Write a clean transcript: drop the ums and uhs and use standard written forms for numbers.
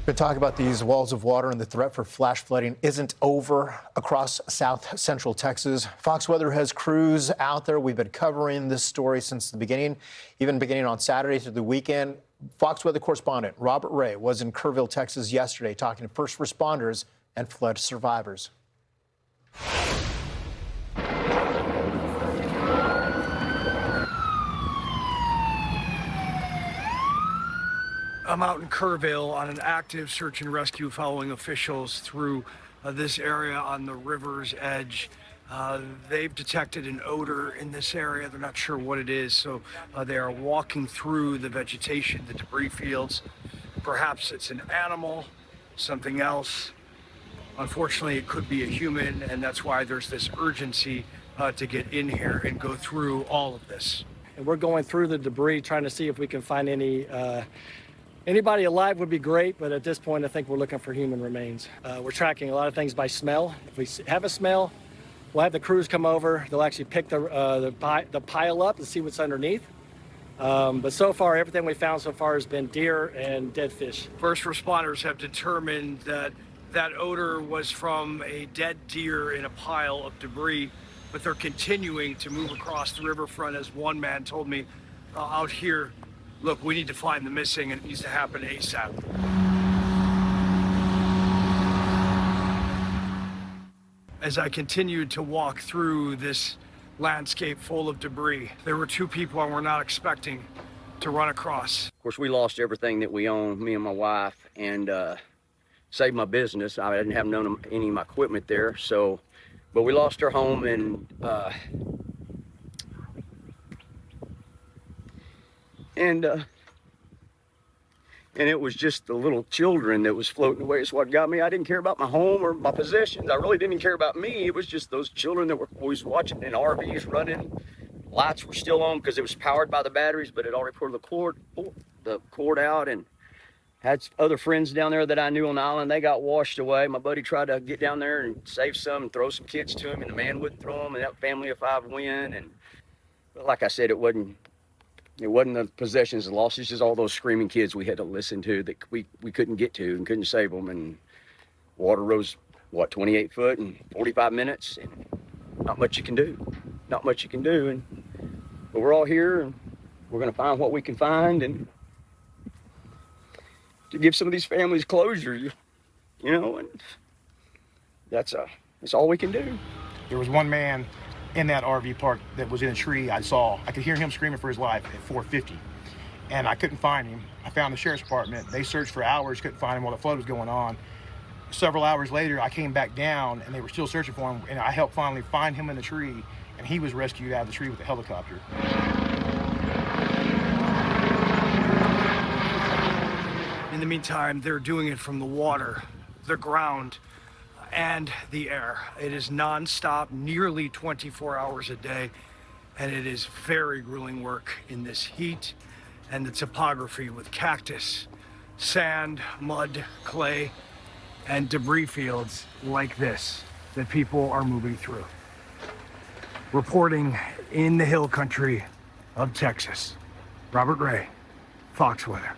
Been talking about these walls of water, and the threat for flash flooding isn't over across south central Texas. Fox Weather has crews out there. We've been covering this story since the beginning, even beginning on Saturday through the weekend. Fox Weather Correspondent Robert Ray was in Kerrville, Texas yesterday talking to first responders and flood survivors. I'm out in Kerrville on an active search and rescue following officials through this area on the river's edge. They've detected an odor in this area. They're not sure what it is, so they are walking through the vegetation, the debris fields. Perhaps it's an animal, something else. Unfortunately, it could be a human, and that's why there's this urgency to get in here and go through all of this. And we're going through the debris, trying to see if we can find anybody alive would be great, but at this point, I think we're looking for human remains. We're tracking a lot of things by smell. If we have a smell, we'll have the crews come over. They'll actually pick the pile up and see what's underneath. But so far, everything we found so far has been deer and dead fish. First responders have determined that that odor was from a dead deer in a pile of debris, but they're continuing to move across the riverfront. As one man told me out here, look, we need to find the missing, and it needs to happen ASAP. As I continued to walk through this landscape full of debris, there were two people I were not expecting to run across. Of course, we lost everything that we owned, me and my wife, and saved my business. I didn't have any of my equipment there, but we lost our home, and it was just the little children that was floating away. It's what got me. I didn't care about my home or my possessions. I really didn't care about me. It was just those children that were always watching in RVs running. Lights were still on because it was powered by the batteries, but it already pulled the cord out, and had other friends down there that I knew on the island. They got washed away. My buddy tried to get down there and save some and throw some kids to him, and the man wouldn't throw them, and that family of 5 win. And like I said, it wasn't the possessions and losses, just all those screaming kids we had to listen to that we couldn't get to and couldn't save them. And water rose, 28 foot in 45 minutes, and not much you can do. But we're all here, and we're gonna find what we can find, and to give some of these families closure, you know, and that's all we can do. There was one man in that RV park that was in a tree. I could hear him screaming for his life at 4:50, and I couldn't find him. I found the sheriff's department. They searched for hours, couldn't find him while the flood was going on. Several hours later, I came back down, and they were still searching for him, and I helped finally find him in the tree, and he was rescued out of the tree with a helicopter. In the meantime, they're doing it from the water, the ground, and the air. It is nonstop, nearly 24 hours a day, and it is very grueling work in this heat and the topography with cactus, sand, mud, clay, and debris fields like this that people are moving through. Reporting in the hill country of Texas, Robert Ray, Fox Weather.